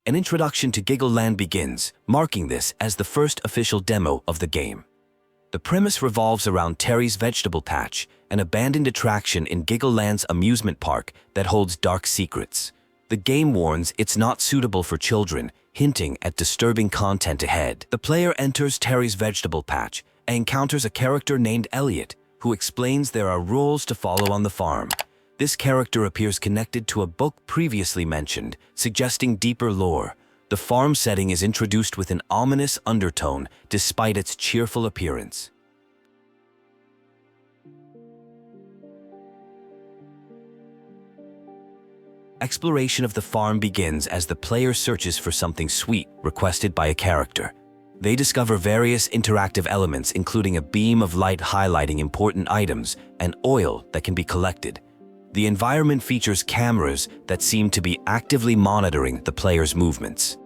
An introduction to Giggleland begins, marking this as the first official demo of the game. The premise revolves around Terry's Vegetable Patch, an abandoned attraction in Giggleland's amusement park that holds dark secrets. The game warns it's not suitable for children, hinting at disturbing content ahead. The player enters Terry's Vegetable Patch and encounters a character named Elliot, who explains there are rules to follow on the farm. This character appears connected to a book previously mentioned, suggesting deeper lore. The farm setting is introduced with an ominous undertone despite its cheerful appearance. Exploration of the farm begins as the player searches for something sweet requested by a character. They discover various interactive elements, including a beam of light highlighting important items and oil that can be collected. The environment features cameras that seem to be actively monitoring the player's movements.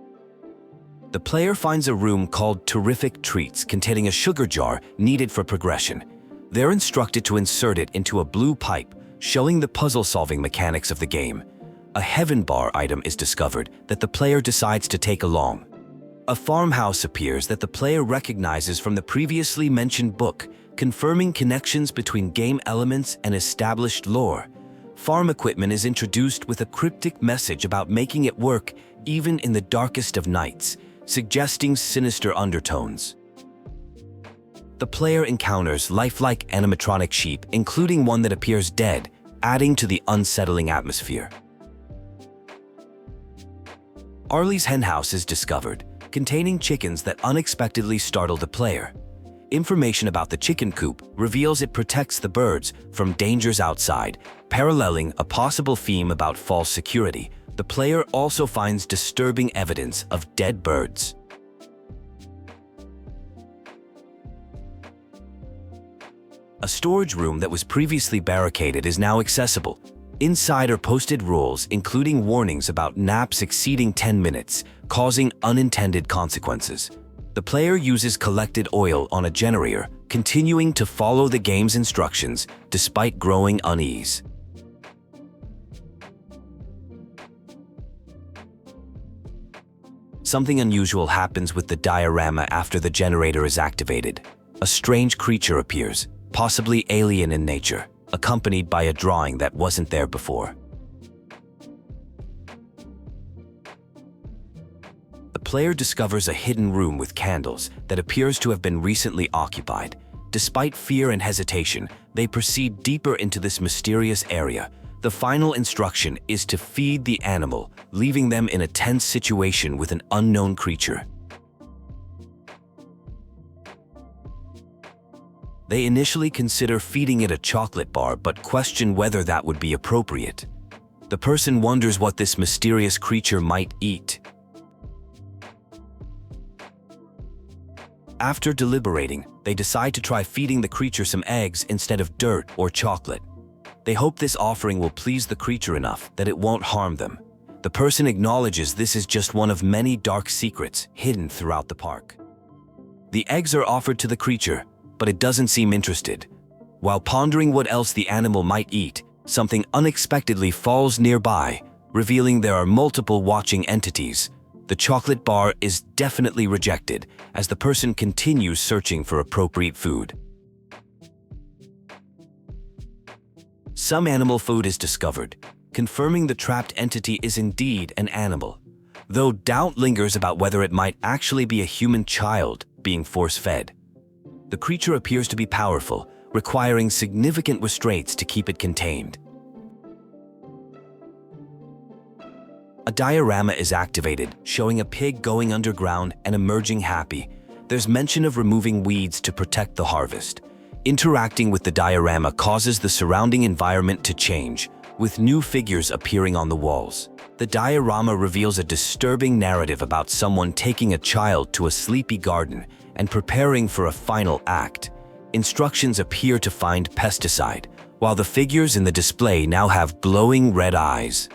The player finds a room called Terrific Treats containing a sugar jar needed for progression. They're instructed to insert it into a blue pipe, showing the puzzle-solving mechanics of the game. A Heaven Bar item is discovered that the player decides to take along. A farmhouse appears that the player recognizes from the previously mentioned book, confirming connections between game elements and established lore. Farm equipment is introduced with a cryptic message about making it work even in the darkest of nights, suggesting sinister undertones. The player encounters lifelike animatronic sheep, including one that appears dead, adding to the unsettling atmosphere. Arlie's henhouse is discovered, containing chickens that unexpectedly startle the player. Information about the chicken coop reveals it protects the birds from dangers outside, paralleling a possible theme about false security. The player also finds disturbing evidence of dead birds. A storage room that was previously barricaded is now accessible. Inside are posted rules, including warnings about naps exceeding 10 minutes, causing unintended consequences. The player uses collected oil on a generator, continuing to follow the game's instructions despite growing unease. Something unusual happens with the diorama after the generator is activated. A strange creature appears, possibly alien in nature, accompanied by a drawing that wasn't there before. The player discovers a hidden room with candles that appears to have been recently occupied. Despite fear and hesitation, they proceed deeper into this mysterious area. The final instruction is to feed the animal, leaving them in a tense situation with an unknown creature. They initially consider feeding it a chocolate bar but question whether that would be appropriate. The person wonders what this mysterious creature might eat. After deliberating, they decide to try feeding the creature some eggs instead of dirt or chocolate. They hope this offering will please the creature enough that it won't harm them. The person acknowledges this is just one of many dark secrets hidden throughout the park. The eggs are offered to the creature, but it doesn't seem interested. While pondering what else the animal might eat, something unexpectedly falls nearby, revealing there are multiple watching entities. The chocolate bar is definitely rejected as the person continues searching for appropriate food. Some animal food is discovered, confirming the trapped entity is indeed an animal, though doubt lingers about whether it might actually be a human child being force-fed. The creature appears to be powerful, requiring significant restraints to keep it contained. A diorama is activated, showing a pig going underground and emerging happy. There's mention of removing weeds to protect the harvest. Interacting with the diorama causes the surrounding environment to change, with new figures appearing on the walls. The diorama reveals a disturbing narrative about someone taking a child to a sleepy garden and preparing for a final act. Instructions appear to find pesticide, while the figures in the display now have glowing red eyes.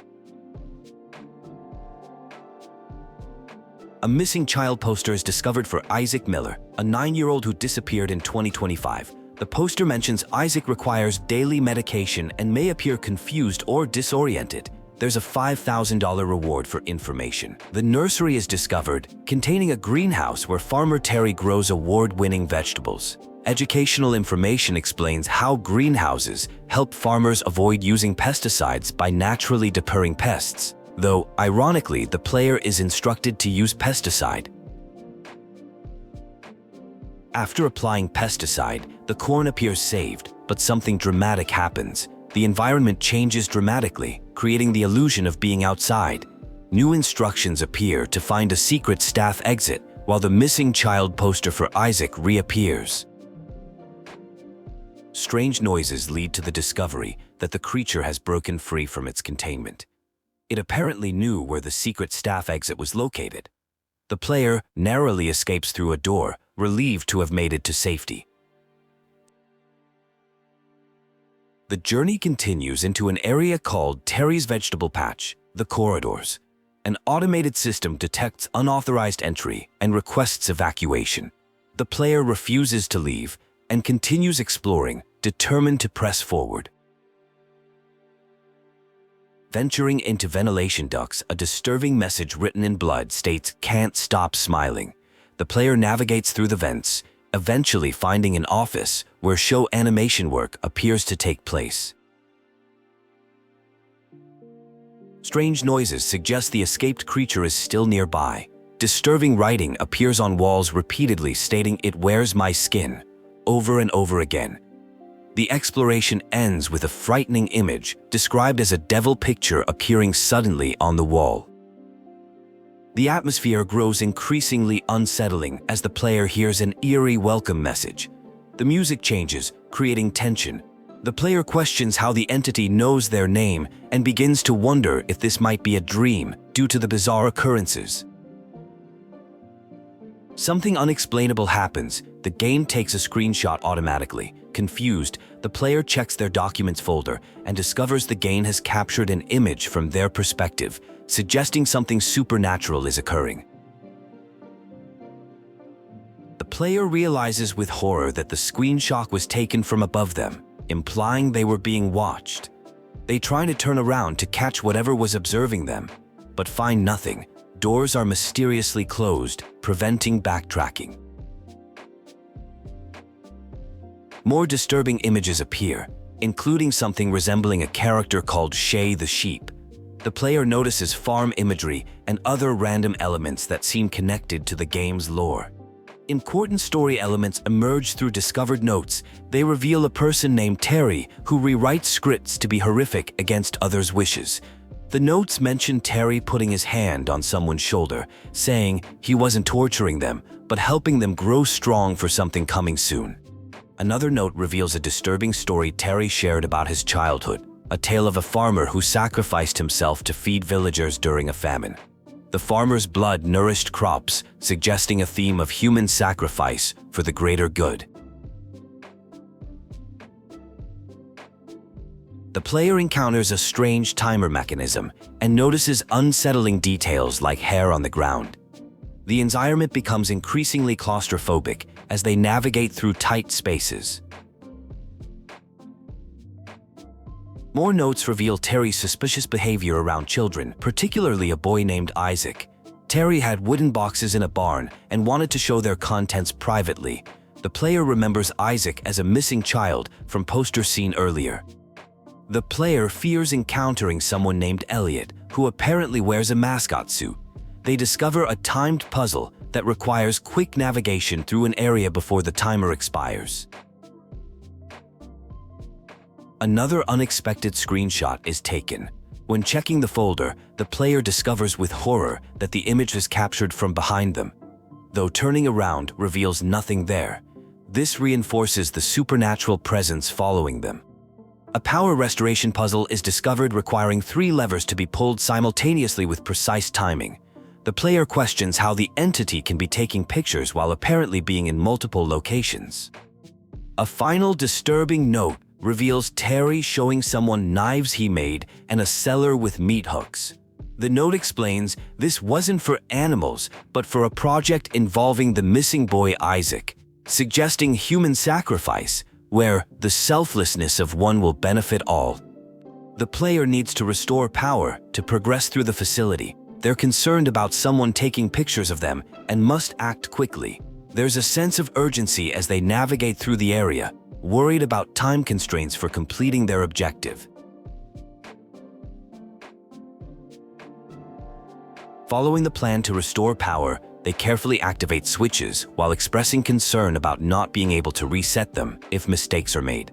A missing child poster is discovered for Isaac Miller, a 9-year-old who disappeared in 2025. The poster mentions Isaac requires daily medication and may appear confused or disoriented. there's a $5,000 reward for information. The nursery is discovered, containing a greenhouse where farmer Terry grows award-winning vegetables. Educational information explains how greenhouses help farmers avoid using pesticides by naturally deterring pests, though, ironically, the player is instructed to use pesticide. After applying pesticide, the corn appears saved, but something dramatic happens. The environment changes dramatically, creating the illusion of being outside. New instructions appear to find a secret staff exit, while the missing child poster for Isaac reappears. Strange noises lead to the discovery that the creature has broken free from its containment. It apparently knew where the secret staff exit was located. The player narrowly escapes through a door, relieved to have made it to safety. The journey continues into an area called Terry's Vegetable Patch, the corridors. An automated system detects unauthorized entry and requests evacuation. The player refuses to leave and continues exploring, determined to press forward. Venturing into ventilation ducts, a disturbing message written in blood states, "Can't stop smiling." The player navigates through the vents, eventually finding an office where show animation work appears to take place. Strange noises suggest the escaped creature is still nearby. Disturbing writing appears on walls repeatedly stating, "It wears my skin," over and over again. The exploration ends with a frightening image described as a devil picture appearing suddenly on the wall. The atmosphere grows increasingly unsettling as the player hears an eerie welcome message. The music changes, creating tension. The player questions how the entity knows their name and begins to wonder if this might be a dream due to the bizarre occurrences. Something unexplainable happens. The game takes a screenshot automatically. Confused, the player checks their documents folder and discovers the game has captured an image from their perspective, suggesting something supernatural is occurring. The player realizes with horror that the screenshot was taken from above them, implying they were being watched. They try to turn around to catch whatever was observing them, but find nothing. Doors are mysteriously closed, preventing backtracking. More disturbing images appear, including something resembling a character called Shay the Sheep. The player notices farm imagery and other random elements that seem connected to the game's lore. Important story elements emerge through discovered notes. They reveal a person named Terry who rewrites scripts to be horrific against others' wishes. The notes mention Terry putting his hand on someone's shoulder, saying he wasn't torturing them, but helping them grow strong for something coming soon. Another note reveals a disturbing story Terry shared about his childhood, a tale of a farmer who sacrificed himself to feed villagers during a famine. The farmer's blood nourished crops, suggesting a theme of human sacrifice for the greater good. The player encounters a strange timer mechanism and notices unsettling details like hair on the ground. The environment becomes increasingly claustrophobic as they navigate through tight spaces. More notes reveal Terry's suspicious behavior around children, particularly a boy named Isaac. Terry had wooden boxes in a barn and wanted to show their contents privately. The player remembers Isaac as a missing child from posters seen earlier. The player fears encountering someone named Elliot, who apparently wears a mascot suit. They discover a timed puzzle that requires quick navigation through an area before the timer expires. Another unexpected screenshot is taken. When checking the folder, the player discovers with horror that the image is captured from behind them, though turning around reveals nothing there. This reinforces the supernatural presence following them. A power restoration puzzle is discovered requiring 3 levers to be pulled simultaneously with precise timing. The player questions how the entity can be taking pictures while apparently being in multiple locations. A final disturbing note reveals Terry showing someone knives he made and a cellar with meat hooks. The note explains this wasn't for animals, but for a project involving the missing boy Isaac, suggesting human sacrifice, where the selflessness of one will benefit all. The player needs to restore power to progress through the facility. They're concerned about someone taking pictures of them and must act quickly. There's a sense of urgency as they navigate through the area, worried about time constraints for completing their objective. Following the plan to restore power, they carefully activate switches while expressing concern about not being able to reset them if mistakes are made.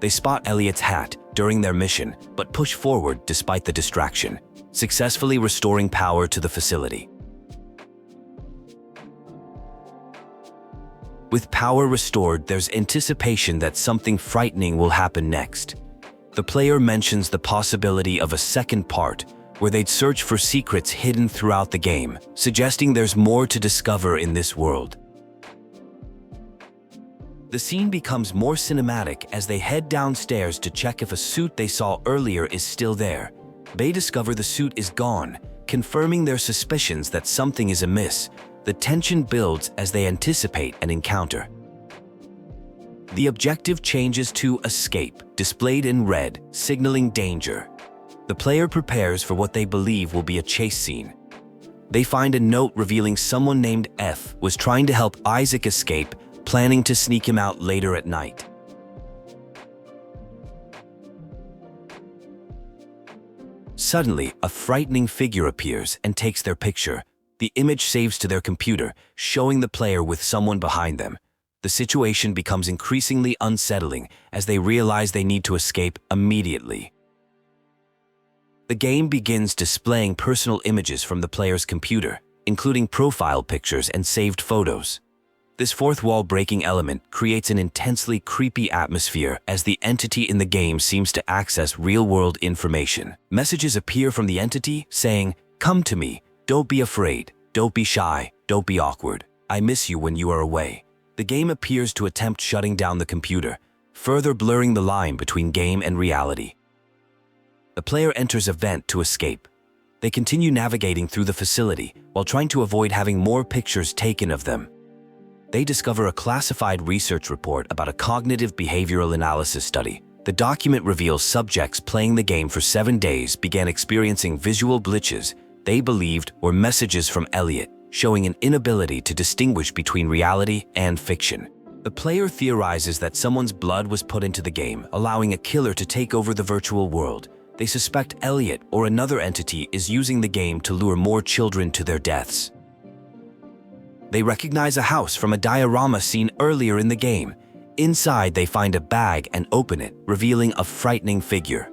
They spot Elliot's hat during their mission, but push forward despite the distraction, successfully restoring power to the facility. With power restored, there's anticipation that something frightening will happen next. The player mentions the possibility of a second part, where they'd search for secrets hidden throughout the game, suggesting there's more to discover in this world. The scene becomes more cinematic as they head downstairs to check if a suit they saw earlier is still there. They discover the suit is gone, confirming their suspicions that something is amiss. The tension builds as they anticipate an encounter. The objective changes to escape, displayed in red, signaling danger. The player prepares for what they believe will be a chase scene. They find a note revealing someone named F was trying to help Isaac escape, planning to sneak him out later at night. Suddenly, a frightening figure appears and takes their picture. The image saves to their computer, showing the player with someone behind them. The situation becomes increasingly unsettling as they realize they need to escape immediately. The game begins displaying personal images from the player's computer, including profile pictures and saved photos. This fourth wall-breaking element creates an intensely creepy atmosphere as the entity in the game seems to access real-world information. Messages appear from the entity saying, "Come to me, don't be afraid, don't be shy, don't be awkward. I miss you when you are away." The game appears to attempt shutting down the computer, further blurring the line between game and reality. The player enters a vent to escape. They continue navigating through the facility while trying to avoid having more pictures taken of them. They discover a classified research report about a cognitive behavioral analysis study. The document reveals subjects playing the game for 7 days began experiencing visual glitches they believed were messages from Elliot, showing an inability to distinguish between reality and fiction. The player theorizes that someone's blood was put into the game, allowing a killer to take over the virtual world. They suspect Elliot or another entity is using the game to lure more children to their deaths. They recognize a house from a diorama seen earlier in the game. Inside, they find a bag and open it, revealing a frightening figure.